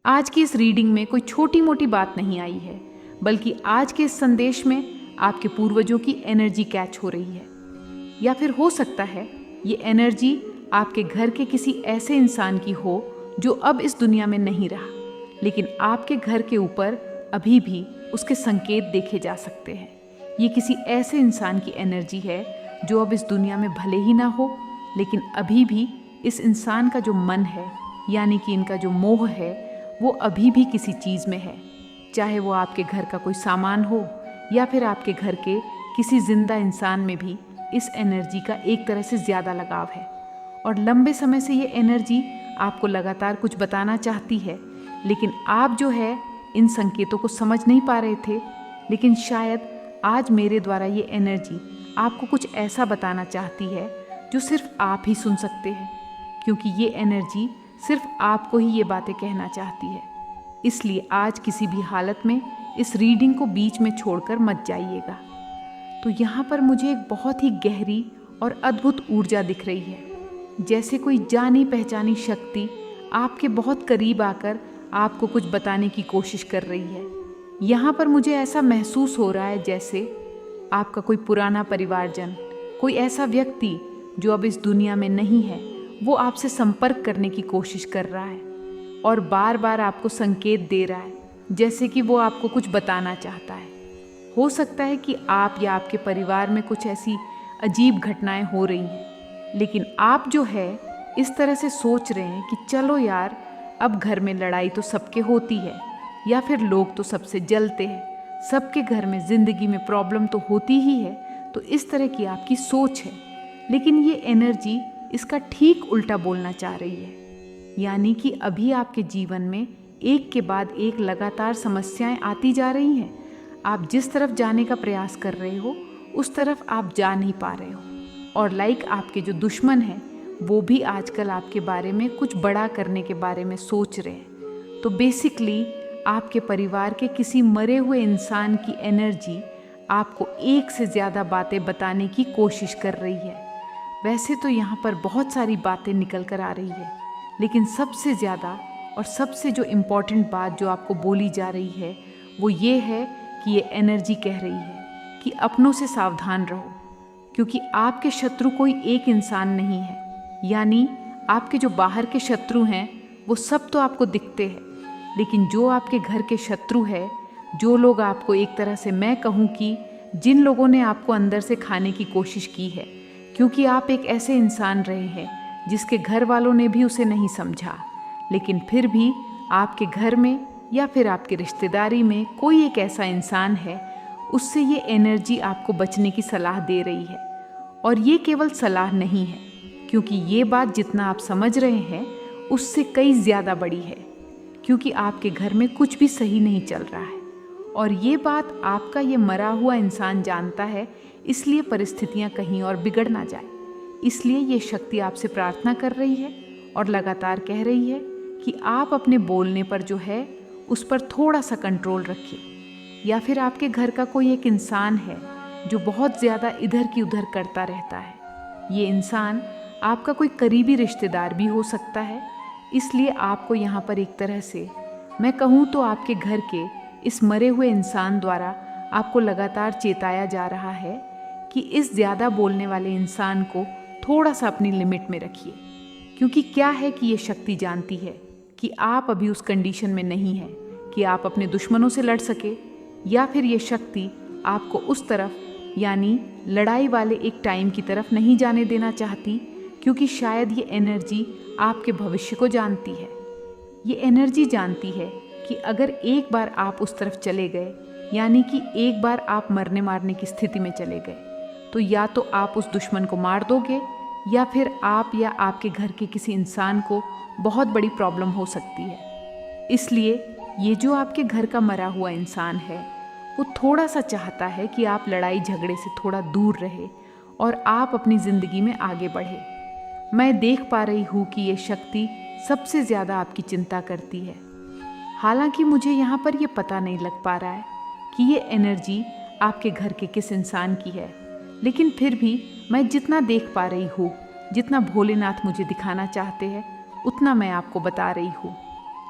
आज की इस रीडिंग में कोई छोटी मोटी बात नहीं आई है, बल्कि आज के इस संदेश में आपके पूर्वजों की एनर्जी कैच हो रही है। या फिर हो सकता है ये एनर्जी आपके घर के किसी ऐसे इंसान की हो जो अब इस दुनिया में नहीं रहा, लेकिन आपके घर के ऊपर अभी भी उसके संकेत देखे जा सकते हैं। ये किसी ऐसे इंसान की एनर्जी है जो अब इस दुनिया में भले ही ना हो, लेकिन अभी भी इस इंसान का जो मन है, यानी कि इनका जो मोह है, वो अभी भी किसी चीज़ में है। चाहे वो आपके घर का कोई सामान हो या फिर आपके घर के किसी जिंदा इंसान में भी इस एनर्जी का एक तरह से ज़्यादा लगाव है। और लंबे समय से ये एनर्जी आपको लगातार कुछ बताना चाहती है, लेकिन आप जो है इन संकेतों को समझ नहीं पा रहे थे। लेकिन शायद आज मेरे द्वारा ये एनर्जी आपको कुछ ऐसा बताना चाहती है जो सिर्फ आप ही सुन सकते हैं, क्योंकि ये एनर्जी सिर्फ आपको ही ये बातें कहना चाहती है। इसलिए आज किसी भी हालत में इस रीडिंग को बीच में छोड़कर मत जाइएगा। तो यहाँ पर मुझे एक बहुत ही गहरी और अद्भुत ऊर्जा दिख रही है, जैसे कोई जानी पहचानी शक्ति आपके बहुत करीब आकर आपको कुछ बताने की कोशिश कर रही है। यहाँ पर मुझे ऐसा महसूस हो रहा है जैसे आपका कोई पुराना परिवारजन, कोई ऐसा व्यक्ति जो अब इस दुनिया में नहीं है, वो आपसे संपर्क करने की कोशिश कर रहा है और बार बार आपको संकेत दे रहा है, जैसे कि वो आपको कुछ बताना चाहता है। हो सकता है कि आप या आपके परिवार में कुछ ऐसी अजीब घटनाएं हो रही हैं, लेकिन आप जो है इस तरह से सोच रहे हैं कि चलो यार, अब घर में लड़ाई तो सबके होती है, या फिर लोग तो सबसे जलते हैं, सबके घर में ज़िंदगी में प्रॉब्लम तो होती ही है। तो इस तरह की आपकी सोच है, लेकिन ये एनर्जी इसका ठीक उल्टा बोलना चाह रही है। यानी कि अभी आपके जीवन में एक के बाद एक लगातार समस्याएं आती जा रही हैं। आप जिस तरफ जाने का प्रयास कर रहे हो उस तरफ आप जा नहीं पा रहे हो, और आपके जो दुश्मन हैं वो भी आजकल आपके बारे में कुछ बड़ा करने के बारे में सोच रहे हैं। तो बेसिकली आपके परिवार के किसी मरे हुए इंसान की एनर्जी आपको एक से ज़्यादा बातें बताने की कोशिश कर रही है। वैसे तो यहाँ पर बहुत सारी बातें निकल कर आ रही है, लेकिन सबसे ज़्यादा और सबसे जो इम्पॉर्टेंट बात जो आपको बोली जा रही है वो ये है कि ये एनर्जी कह रही है कि अपनों से सावधान रहो, क्योंकि आपके शत्रु कोई एक इंसान नहीं है। यानी आपके जो बाहर के शत्रु हैं वो सब तो आपको दिखते हैं, लेकिन जो आपके घर के शत्रु है, जो लोग आपको एक तरह से मैं कहूँ कि जिन लोगों ने आपको अंदर से खाने की कोशिश की है, क्योंकि आप एक ऐसे इंसान रहे हैं जिसके घर वालों ने भी उसे नहीं समझा, लेकिन फिर भी आपके घर में या फिर आपकी रिश्तेदारी में कोई एक ऐसा इंसान है, उससे ये एनर्जी आपको बचने की सलाह दे रही है। और ये केवल सलाह नहीं है, क्योंकि ये बात जितना आप समझ रहे हैं उससे कई ज़्यादा बड़ी है, क्योंकि आपके घर में कुछ भी सही नहीं चल रहा है। और ये बात आपका ये मरा हुआ इंसान जानता है, इसलिए परिस्थितियाँ कहीं और बिगड़ ना जाए। इसलिए ये शक्ति आपसे प्रार्थना कर रही है और लगातार कह रही है कि आप अपने बोलने पर जो है उस पर थोड़ा सा कंट्रोल रखिए। या फिर आपके घर का कोई एक इंसान है जो बहुत ज़्यादा इधर की उधर करता रहता है। ये इंसान आपका कोई करीबी रिश्तेदार भी हो सकता है। इसलिए आपको यहाँ पर एक तरह से मैं कहूँ तो आपके घर के इस मरे हुए इंसान द्वारा आपको लगातार चेताया जा रहा है कि इस ज़्यादा बोलने वाले इंसान को थोड़ा सा अपनी लिमिट में रखिए। क्योंकि क्या है कि ये शक्ति जानती है कि आप अभी उस कंडीशन में नहीं हैं कि आप अपने दुश्मनों से लड़ सके, या फिर ये शक्ति आपको उस तरफ यानी लड़ाई वाले एक टाइम की तरफ नहीं जाने देना चाहती, क्योंकि शायद ये एनर्जी आपके भविष्य को जानती है। ये एनर्जी जानती है कि अगर एक बार आप उस तरफ चले गए, यानी कि एक बार आप मरने मारने की स्थिति में चले गए, तो या तो आप उस दुश्मन को मार दोगे, या फिर आप या आपके घर के किसी इंसान को बहुत बड़ी प्रॉब्लम हो सकती है। इसलिए ये जो आपके घर का मरा हुआ इंसान है वो थोड़ा सा चाहता है कि आप लड़ाई झगड़े से थोड़ा दूर रहे और आप अपनी ज़िंदगी में आगे बढ़े। मैं देख पा रही हूँ कि ये शक्ति सबसे ज़्यादा आपकी चिंता करती है। हालांकि मुझे यहाँ पर ये पता नहीं लग पा रहा है कि ये एनर्जी आपके घर के किस इंसान की है, लेकिन फिर भी मैं जितना देख पा रही हूँ, जितना भोलेनाथ मुझे दिखाना चाहते हैं, उतना मैं आपको बता रही हूँ।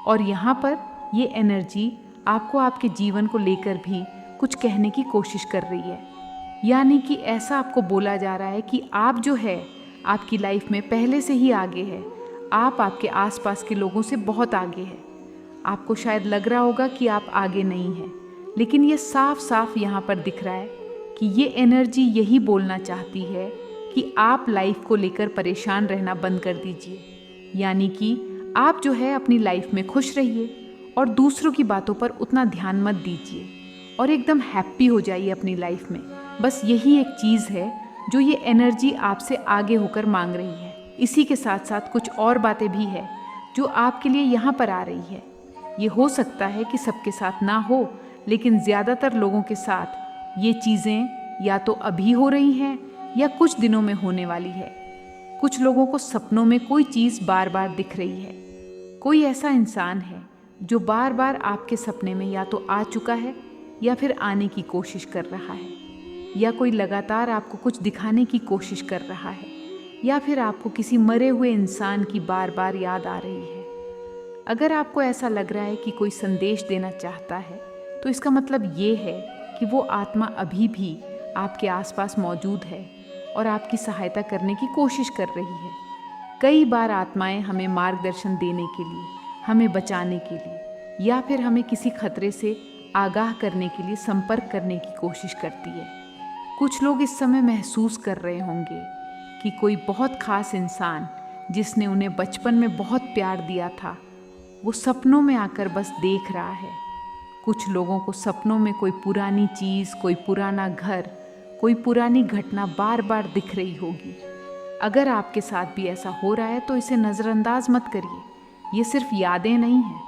और यहाँ पर ये एनर्जी आपको आपके जीवन को लेकर भी कुछ कहने की कोशिश कर रही है। यानी कि ऐसा आपको बोला जा रहा है कि आप जो है आपकी लाइफ में पहले से ही आगे है। आप आपके आसपास के लोगों से बहुत आगे है। आपको शायद लग रहा होगा कि आप आगे नहीं हैं, लेकिन ये साफ साफ यहाँ पर दिख रहा है कि ये एनर्जी यही बोलना चाहती है कि आप लाइफ को लेकर परेशान रहना बंद कर दीजिए। यानी कि आप जो है अपनी लाइफ में खुश रहिए और दूसरों की बातों पर उतना ध्यान मत दीजिए और एकदम हैप्पी हो जाइए अपनी लाइफ में। बस यही एक चीज़ है जो ये एनर्जी आपसे आगे होकर मांग रही है। इसी के साथ साथ कुछ और बातें भी है जो आपके लिए यहाँ पर आ रही है। ये हो सकता है कि सबके साथ ना हो, लेकिन ज़्यादातर लोगों के साथ ये चीज़ें या तो अभी हो रही हैं या कुछ दिनों में होने वाली है। कुछ लोगों को सपनों में कोई चीज़ बार बार दिख रही है। कोई ऐसा इंसान है जो बार बार आपके सपने में या तो आ चुका है या फिर आने की कोशिश कर रहा है, या कोई लगातार आपको कुछ दिखाने की कोशिश कर रहा है, या फिर आपको किसी मरे हुए इंसान की बार बार याद आ रही है। अगर आपको ऐसा लग रहा है कि कोई संदेश देना चाहता है, तो इसका मतलब ये है कि वो आत्मा अभी भी आपके आसपास मौजूद है और आपकी सहायता करने की कोशिश कर रही है। कई बार आत्माएं हमें मार्गदर्शन देने के लिए, हमें बचाने के लिए, या फिर हमें किसी खतरे से आगाह करने के लिए संपर्क करने की कोशिश करती है। कुछ लोग इस समय महसूस कर रहे होंगे कि कोई बहुत खास इंसान जिसने उन्हें बचपन में बहुत प्यार दिया था, वो सपनों में आकर बस देख रहा है। कुछ लोगों को सपनों में कोई पुरानी चीज़, कोई पुराना घर, कोई पुरानी घटना बार बार दिख रही होगी। अगर आपके साथ भी ऐसा हो रहा है तो इसे नज़रअंदाज मत करिए। ये सिर्फ यादें नहीं हैं,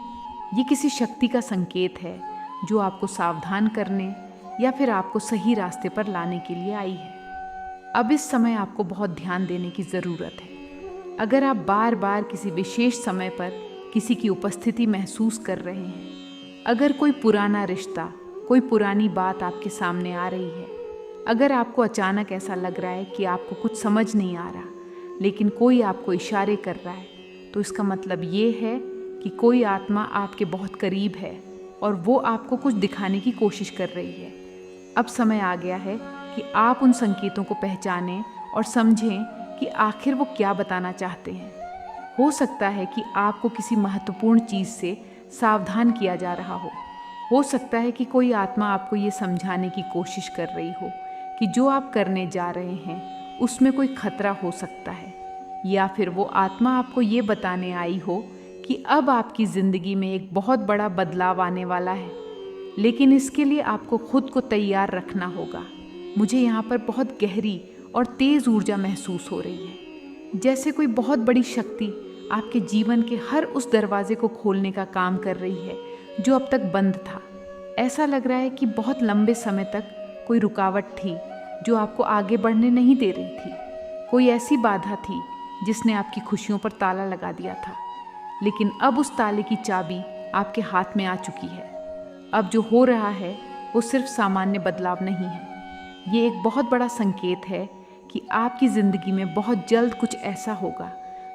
ये किसी शक्ति का संकेत है जो आपको सावधान करने या फिर आपको सही रास्ते पर लाने के लिए आई है। अब इस समय आपको बहुत ध्यान देने की ज़रूरत है। अगर आप बार बार किसी विशेष समय पर किसी की उपस्थिति महसूस कर रहे हैं, अगर कोई पुराना रिश्ता, कोई पुरानी बात आपके सामने आ रही है, अगर आपको अचानक ऐसा लग रहा है कि आपको कुछ समझ नहीं आ रहा, लेकिन कोई आपको इशारे कर रहा है, तो इसका मतलब ये है कि कोई आत्मा आपके बहुत करीब है और वो आपको कुछ दिखाने की कोशिश कर रही है। अब समय आ गया है कि आप उन संकेतों को पहचानें और समझें कि आखिर वो क्या बताना चाहते हैं। हो सकता है कि आपको किसी महत्वपूर्ण चीज़ से सावधान किया जा रहा हो सकता है कि कोई आत्मा आपको ये समझाने की कोशिश कर रही हो कि जो आप करने जा रहे हैं उसमें कोई खतरा हो सकता है, या फिर वो आत्मा आपको ये बताने आई हो कि अब आपकी ज़िंदगी में एक बहुत बड़ा बदलाव आने वाला है, लेकिन इसके लिए आपको खुद को तैयार रखना होगा। मुझे यहाँ पर बहुत गहरी और तेज़ ऊर्जा महसूस हो रही है, जैसे कोई बहुत बड़ी शक्ति आपके जीवन के हर उस दरवाजे को खोलने का काम कर रही है जो अब तक बंद था। ऐसा लग रहा है कि बहुत लंबे समय तक कोई रुकावट थी जो आपको आगे बढ़ने नहीं दे रही थी। कोई ऐसी बाधा थी जिसने आपकी खुशियों पर ताला लगा दिया था, लेकिन अब उस ताले की चाबी आपके हाथ में आ चुकी है। अब जो हो रहा है वो सिर्फ सामान्य बदलाव नहीं है, ये एक बहुत बड़ा संकेत है कि आपकी ज़िंदगी में बहुत जल्द कुछ ऐसा होगा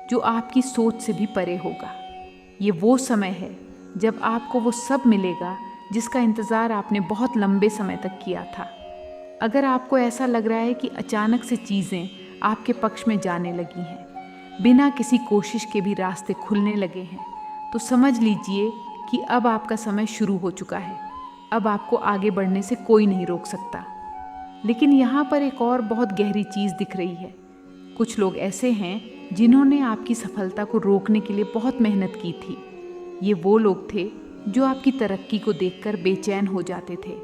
जो आपकी सोच से भी परे होगा। ये वो समय है जब आपको वो सब मिलेगा जिसका इंतज़ार आपने बहुत लंबे समय तक किया था। अगर आपको ऐसा लग रहा है कि अचानक से चीज़ें आपके पक्ष में जाने लगी हैं, बिना किसी कोशिश के भी रास्ते खुलने लगे हैं, तो समझ लीजिए कि अब आपका समय शुरू हो चुका है। अब आपको आगे बढ़ने से कोई नहीं रोक सकता। लेकिन यहाँ पर एक और बहुत गहरी चीज़ दिख रही है। कुछ लोग ऐसे हैं जिन्होंने आपकी सफलता को रोकने के लिए बहुत मेहनत की थी। ये वो लोग थे जो आपकी तरक्की को देखकर बेचैन हो जाते थे।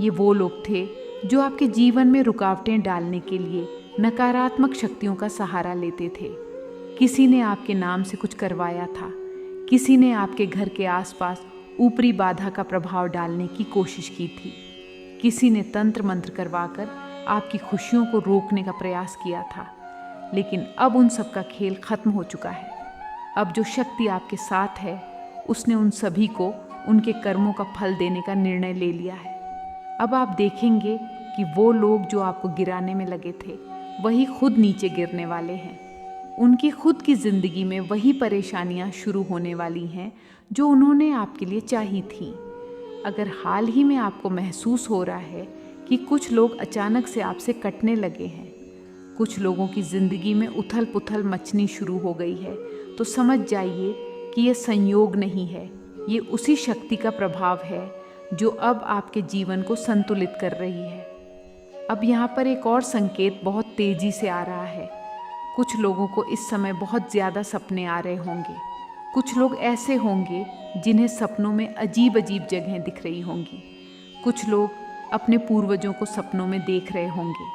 ये वो लोग थे जो आपके जीवन में रुकावटें डालने के लिए नकारात्मक शक्तियों का सहारा लेते थे। किसी ने आपके नाम से कुछ करवाया था, किसी ने आपके घर के आसपास ऊपरी बाधा का प्रभाव डालने की कोशिश की थी, किसी ने तंत्र मंत्र करवाकर आपकी खुशियों को रोकने का प्रयास किया था। लेकिन अब उन सब का खेल खत्म हो चुका है। अब जो शक्ति आपके साथ है उसने उन सभी को उनके कर्मों का फल देने का निर्णय ले लिया है। अब आप देखेंगे कि वो लोग जो आपको गिराने में लगे थे वही खुद नीचे गिरने वाले हैं। उनकी खुद की ज़िंदगी में वही परेशानियां शुरू होने वाली हैं जो उन्होंने आपके लिए चाही थी। अगर हाल ही में आपको महसूस हो रहा है कि कुछ लोग अचानक से आपसे कटने लगे हैं, कुछ लोगों की ज़िंदगी में उथल पुथल मचनी शुरू हो गई है, तो समझ जाइए कि ये संयोग नहीं है, ये उसी शक्ति का प्रभाव है जो अब आपके जीवन को संतुलित कर रही है। अब यहाँ पर एक और संकेत बहुत तेज़ी से आ रहा है। कुछ लोगों को इस समय बहुत ज़्यादा सपने आ रहे होंगे। कुछ लोग ऐसे होंगे जिन्हें सपनों में अजीब अजीब जगहें दिख रही होंगी। कुछ लोग अपने पूर्वजों को सपनों में देख रहे होंगे।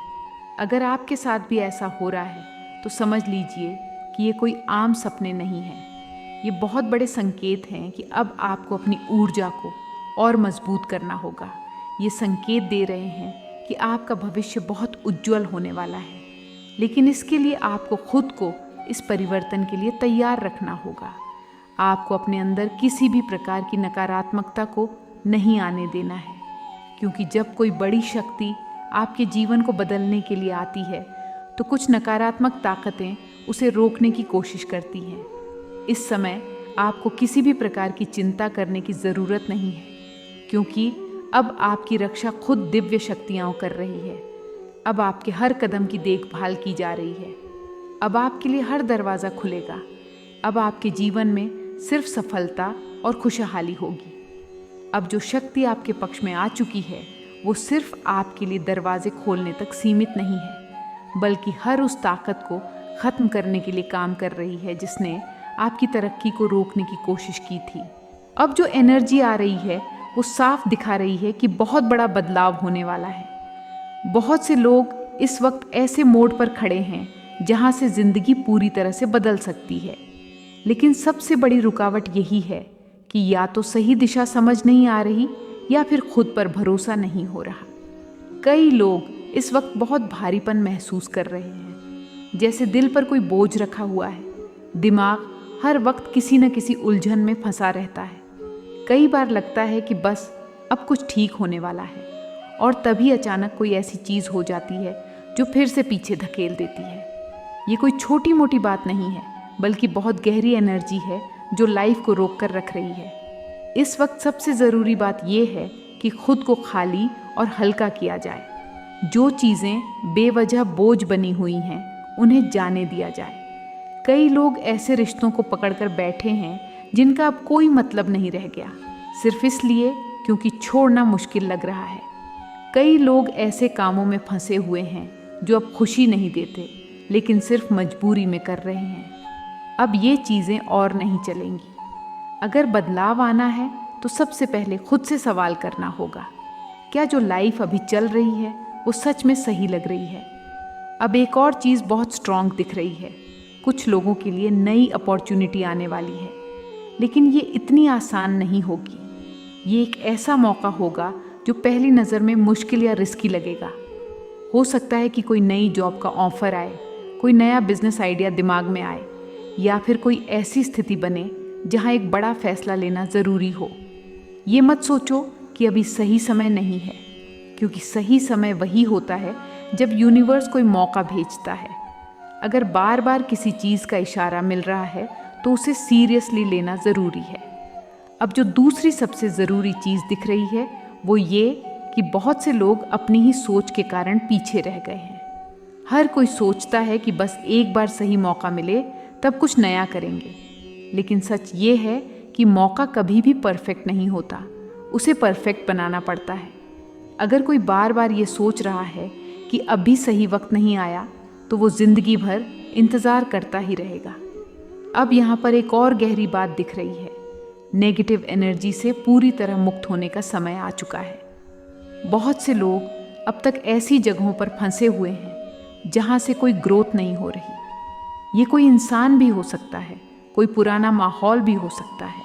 अगर आपके साथ भी ऐसा हो रहा है तो समझ लीजिए कि ये कोई आम सपने नहीं हैं। ये बहुत बड़े संकेत हैं कि अब आपको अपनी ऊर्जा को और मजबूत करना होगा। ये संकेत दे रहे हैं कि आपका भविष्य बहुत उज्जवल होने वाला है, लेकिन इसके लिए आपको खुद को इस परिवर्तन के लिए तैयार रखना होगा। आपको अपने अंदर किसी भी प्रकार की नकारात्मकता को नहीं आने देना है, क्योंकि जब कोई बड़ी शक्ति आपके जीवन को बदलने के लिए आती है तो कुछ नकारात्मक ताकतें उसे रोकने की कोशिश करती हैं। इस समय आपको किसी भी प्रकार की चिंता करने की ज़रूरत नहीं है, क्योंकि अब आपकी रक्षा खुद दिव्य शक्तियाँ कर रही है। अब आपके हर कदम की देखभाल की जा रही है। अब आपके लिए हर दरवाज़ा खुलेगा। अब आपके जीवन में सिर्फ सफलता और खुशहाली होगी। अब जो शक्ति आपके पक्ष में आ चुकी है वो सिर्फ आपके लिए दरवाजे खोलने तक सीमित नहीं है, बल्कि हर उस ताकत को ख़त्म करने के लिए काम कर रही है जिसने आपकी तरक्की को रोकने की कोशिश की थी। अब जो एनर्जी आ रही है वो साफ दिखा रही है कि बहुत बड़ा बदलाव होने वाला है। बहुत से लोग इस वक्त ऐसे मोड़ पर खड़े हैं जहां से ज़िंदगी पूरी तरह से बदल सकती है, लेकिन सबसे बड़ी रुकावट यही है कि या तो सही दिशा समझ नहीं आ रही या फिर खुद पर भरोसा नहीं हो रहा। कई लोग इस वक्त बहुत भारीपन महसूस कर रहे हैं, जैसे दिल पर कोई बोझ रखा हुआ है। दिमाग हर वक्त किसी न किसी उलझन में फंसा रहता है। कई बार लगता है कि बस अब कुछ ठीक होने वाला है, और तभी अचानक कोई ऐसी चीज़ हो जाती है जो फिर से पीछे धकेल देती है। ये कोई छोटी मोटी बात नहीं है, बल्कि बहुत गहरी एनर्जी है जो लाइफ को रोक कर रख रही है। इस वक्त सबसे ज़रूरी बात यह है कि खुद को खाली और हल्का किया जाए। जो चीज़ें बेवजह बोझ बनी हुई हैं उन्हें जाने दिया जाए। कई लोग ऐसे रिश्तों को पकड़कर बैठे हैं जिनका अब कोई मतलब नहीं रह गया, सिर्फ इसलिए क्योंकि छोड़ना मुश्किल लग रहा है। कई लोग ऐसे कामों में फंसे हुए हैं जो अब खुशी नहीं देते, लेकिन सिर्फ मजबूरी में कर रहे हैं। अब ये चीज़ें और नहीं चलेंगी। अगर बदलाव आना है तो सबसे पहले खुद से सवाल करना होगा, क्या जो लाइफ अभी चल रही है वो सच में सही लग रही है? अब एक और चीज़ बहुत स्ट्रॉन्ग दिख रही है। कुछ लोगों के लिए नई अपॉर्चुनिटी आने वाली है, लेकिन ये इतनी आसान नहीं होगी। ये एक ऐसा मौका होगा जो पहली नज़र में मुश्किल या रिस्की लगेगा। हो सकता है कि कोई नई जॉब का ऑफ़र आए, कोई नया बिजनेस आइडिया दिमाग में आए, या फिर कोई ऐसी स्थिति बने जहां एक बड़ा फैसला लेना ज़रूरी हो। ये मत सोचो कि अभी सही समय नहीं है, क्योंकि सही समय वही होता है जब यूनिवर्स कोई मौका भेजता है। अगर बार बार किसी चीज़ का इशारा मिल रहा है तो उसे सीरियसली लेना ज़रूरी है। अब जो दूसरी सबसे ज़रूरी चीज़ दिख रही है वो ये कि बहुत से लोग अपनी ही सोच के कारण पीछे रह गए हैं। हर कोई सोचता है कि बस एक बार सही मौका मिले तब कुछ नया करेंगे, लेकिन सच ये है कि मौका कभी भी परफेक्ट नहीं होता, उसे परफेक्ट बनाना पड़ता है। अगर कोई बार बार ये सोच रहा है कि अभी सही वक्त नहीं आया तो वो ज़िंदगी भर इंतज़ार करता ही रहेगा। अब यहाँ पर एक और गहरी बात दिख रही है। नेगेटिव एनर्जी से पूरी तरह मुक्त होने का समय आ चुका है। बहुत से लोग अब तक ऐसी जगहों पर फंसे हुए हैं जहाँ से कोई ग्रोथ नहीं हो रही। ये कोई इंसान भी हो सकता है, कोई पुराना माहौल भी हो सकता है,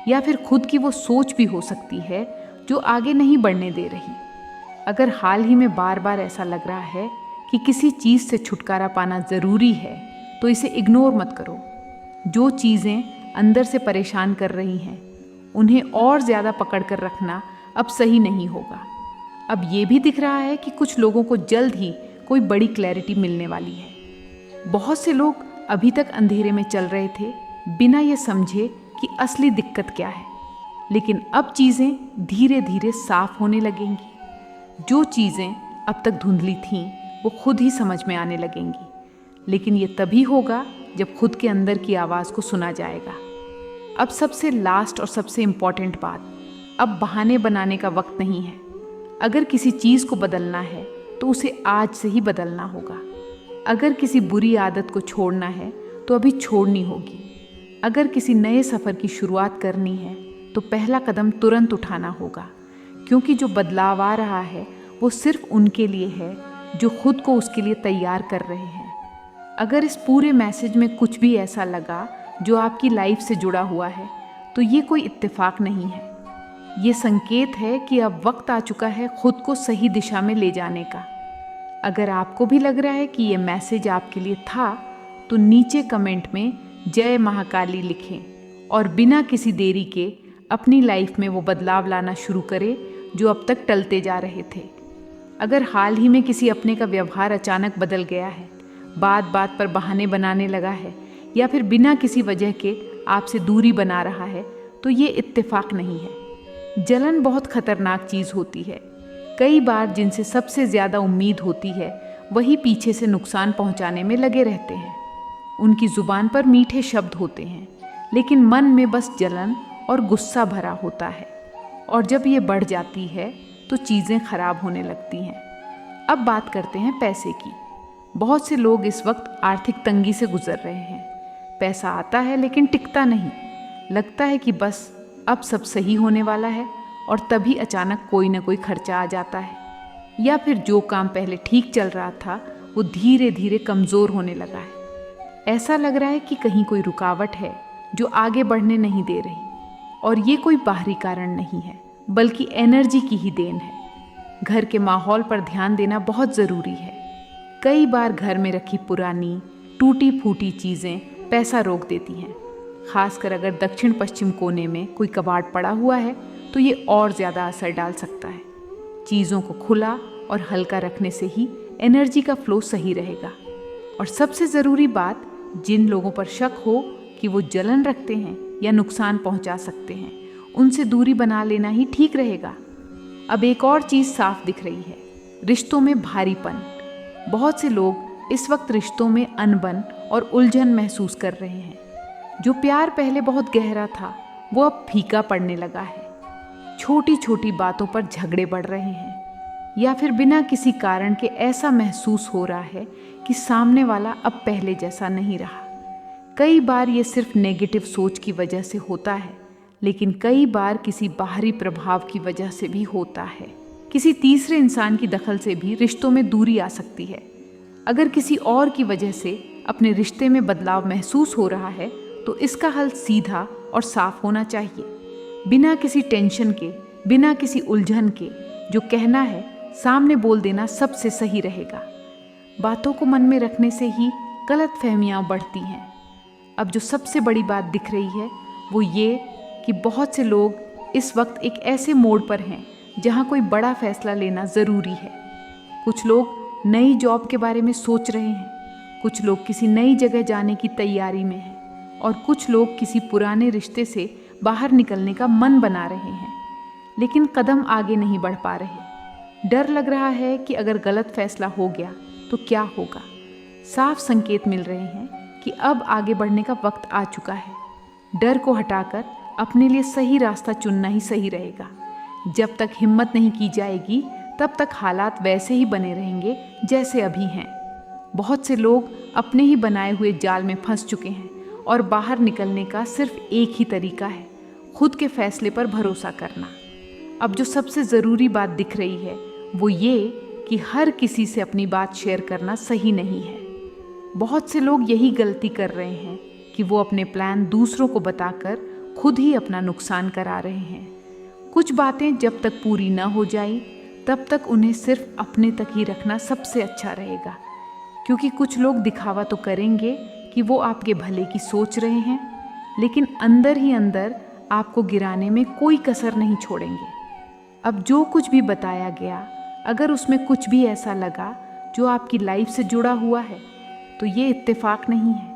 या फिर खुद की वो सोच भी हो सकती है जो आगे नहीं बढ़ने दे रही। अगर हाल ही में बार बार ऐसा लग रहा है कि किसी चीज़ से छुटकारा पाना ज़रूरी है तो इसे इग्नोर मत करो। जो चीज़ें अंदर से परेशान कर रही हैं उन्हें और ज़्यादा पकड़ कर रखना अब सही नहीं होगा। अब ये भी दिख रहा है कि कुछ लोगों को जल्द ही कोई बड़ी क्लैरिटी मिलने वाली है। बहुत से लोग अभी तक अंधेरे में चल रहे थे बिना ये समझे कि असली दिक्कत क्या है, लेकिन अब चीज़ें धीरे धीरे साफ होने लगेंगी। जो चीज़ें अब तक धुंधली थीं वो खुद ही समझ में आने लगेंगी, लेकिन ये तभी होगा जब खुद के अंदर की आवाज़ को सुना जाएगा। अब सबसे लास्ट और सबसे इम्पॉर्टेंट बात, अब बहाने बनाने का वक्त नहीं है। अगर किसी चीज़ को बदलना है तो उसे आज से ही बदलना होगा। अगर किसी बुरी आदत को छोड़ना है तो अभी छोड़नी होगी। अगर किसी नए सफ़र की शुरुआत करनी है तो पहला कदम तुरंत उठाना होगा, क्योंकि जो बदलाव आ रहा है वो सिर्फ उनके लिए है जो खुद को उसके लिए तैयार कर रहे हैं। अगर इस पूरे मैसेज में कुछ भी ऐसा लगा जो आपकी लाइफ से जुड़ा हुआ है तो ये कोई इत्तेफाक नहीं है। ये संकेत है कि अब वक्त आ चुका है खुद को सही दिशा में ले जाने का। अगर आपको भी लग रहा है कि ये मैसेज आपके लिए था तो नीचे कमेंट में जय महाकाली लिखें और बिना किसी देरी के अपनी लाइफ में वो बदलाव लाना शुरू करें जो अब तक टलते जा रहे थे। अगर हाल ही में किसी अपने का व्यवहार अचानक बदल गया है, बात बात पर बहाने बनाने लगा है या फिर बिना किसी वजह के आपसे दूरी बना रहा है तो ये इत्तेफाक नहीं है। जलन बहुत खतरनाक चीज़ होती है। कई बार जिनसे सबसे ज़्यादा उम्मीद होती है वही पीछे से नुकसान पहुंचाने में लगे रहते हैं। उनकी ज़ुबान पर मीठे शब्द होते हैं लेकिन मन में बस जलन और गुस्सा भरा होता है, और जब ये बढ़ जाती है तो चीज़ें खराब होने लगती हैं। अब बात करते हैं पैसे की। बहुत से लोग इस वक्त आर्थिक तंगी से गुजर रहे हैं। पैसा आता है लेकिन टिकता नहीं। लगता है कि बस अब सब सही होने वाला है और तभी अचानक कोई ना कोई खर्चा आ जाता है, या फिर जो काम पहले ठीक चल रहा था वो धीरे धीरे कमज़ोर होने लगा है। ऐसा लग रहा है कि कहीं कोई रुकावट है जो आगे बढ़ने नहीं दे रही, और ये कोई बाहरी कारण नहीं है बल्कि एनर्जी की ही देन है। घर के माहौल पर ध्यान देना बहुत ज़रूरी है। कई बार घर में रखी पुरानी टूटी फूटी चीज़ें पैसा रोक देती हैं। खासकर अगर दक्षिण पश्चिम कोने में कोई कबाड़ पड़ा हुआ है तो ये और ज़्यादा असर डाल सकता है। चीज़ों को खुला और हल्का रखने से ही एनर्जी का फ्लो सही रहेगा। और सबसे ज़रूरी बात, जिन लोगों पर शक हो कि वो जलन रखते हैं या नुकसान पहुंचा सकते हैं, उनसे दूरी बना लेना ही ठीक रहेगा। अब एक और चीज़ साफ दिख रही है, रिश्तों में भारीपन। बहुत से लोग इस वक्त रिश्तों में अनबन और उलझन महसूस कर रहे हैं। जो प्यार पहले बहुत गहरा था वो अब फीका पड़ने लगा है। छोटी छोटी बातों पर झगड़े बढ़ रहे हैं, या फिर बिना किसी कारण के ऐसा महसूस हो रहा है कि सामने वाला अब पहले जैसा नहीं रहा। कई बार ये सिर्फ नेगेटिव सोच की वजह से होता है, लेकिन कई बार किसी बाहरी प्रभाव की वजह से भी होता है। किसी तीसरे इंसान की दखल से भी रिश्तों में दूरी आ सकती है। अगर किसी और की वजह से अपने रिश्ते में बदलाव महसूस हो रहा है तो इसका हल सीधा और साफ होना चाहिए, बिना किसी टेंशन के, बिना किसी उलझन के। जो कहना है सामने बोल देना सबसे सही रहेगा। बातों को मन में रखने से ही गलतफहमियां बढ़ती हैं। अब जो सबसे बड़ी बात दिख रही है वो ये कि बहुत से लोग इस वक्त एक ऐसे मोड़ पर हैं जहां कोई बड़ा फैसला लेना ज़रूरी है। कुछ लोग नई जॉब के बारे में सोच रहे हैं, कुछ लोग किसी नई जगह जाने की तैयारी में हैं, और कुछ लोग किसी पुराने रिश्ते से बाहर निकलने का मन बना रहे हैं, लेकिन कदम आगे नहीं बढ़ पा रहे। डर लग रहा है कि अगर गलत फैसला हो गया तो क्या होगा। साफ संकेत मिल रहे हैं कि अब आगे बढ़ने का वक्त आ चुका है। डर को हटाकर अपने लिए सही रास्ता चुनना ही सही रहेगा। जब तक हिम्मत नहीं की जाएगी तब तक हालात वैसे ही बने रहेंगे जैसे अभी हैं। बहुत से लोग अपने ही बनाए हुए जाल में फंस चुके हैं और बाहर निकलने का सिर्फ एक ही तरीका है, खुद के फैसले पर भरोसा करना। अब जो सबसे ज़रूरी बात दिख रही है वो ये कि हर किसी से अपनी बात शेयर करना सही नहीं है। बहुत से लोग यही गलती कर रहे हैं कि वो अपने प्लान दूसरों को बताकर खुद ही अपना नुकसान करा रहे हैं। कुछ बातें जब तक पूरी न हो जाए तब तक उन्हें सिर्फ अपने तक ही रखना सबसे अच्छा रहेगा, क्योंकि कुछ लोग दिखावा तो करेंगे कि वो आपके भले की सोच रहे हैं, लेकिन अंदर ही अंदर आपको गिराने में कोई कसर नहीं छोड़ेंगे। अब जो कुछ भी बताया गया, अगर उसमें कुछ भी ऐसा लगा जो आपकी लाइफ से जुड़ा हुआ है तो ये इत्तेफाक नहीं है।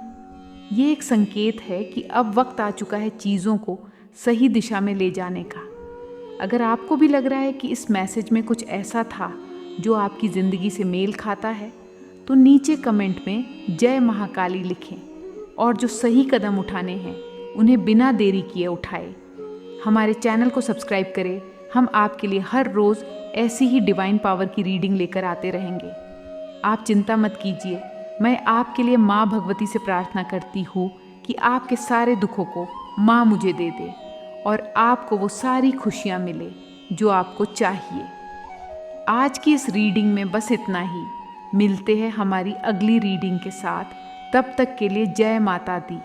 ये एक संकेत है कि अब वक्त आ चुका है चीज़ों को सही दिशा में ले जाने का। अगर आपको भी लग रहा है कि इस मैसेज में कुछ ऐसा था जो आपकी ज़िंदगी से मेल खाता है, तो नीचे कमेंट में जय महाकाली लिखें और जो सही कदम उठाने हैं उन्हें बिना देरी किए उठाएं। हमारे चैनल को सब्सक्राइब करें। हम आपके लिए हर रोज़ ऐसी ही डिवाइन पावर की रीडिंग लेकर आते रहेंगे। आप चिंता मत कीजिए, मैं आपके लिए माँ भगवती से प्रार्थना करती हूँ कि आपके सारे दुखों को माँ मुझे दे दे और आपको वो सारी खुशियाँ मिले जो आपको चाहिए। आज की इस रीडिंग में बस इतना ही। मिलते हैं हमारी अगली रीडिंग के साथ। तब तक के लिए जय माता दी।